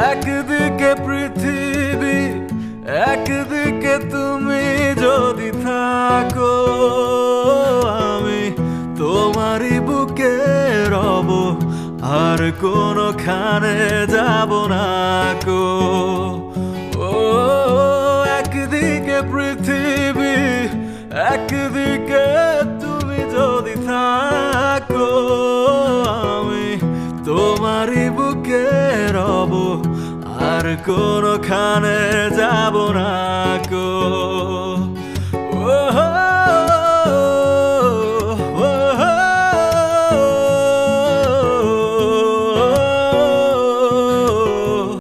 একদিকে পৃথিবী, একদিকে তুমি যদি থাকো, আমি তোমারই বুকে রব, আর কোনোখানে যাব না কো। ও একদিকে পৃথিবী, একদিকে তুমি যদি থাকো, আমি তোমারই বুকে রব, আর কোনোখানে যাব না কো।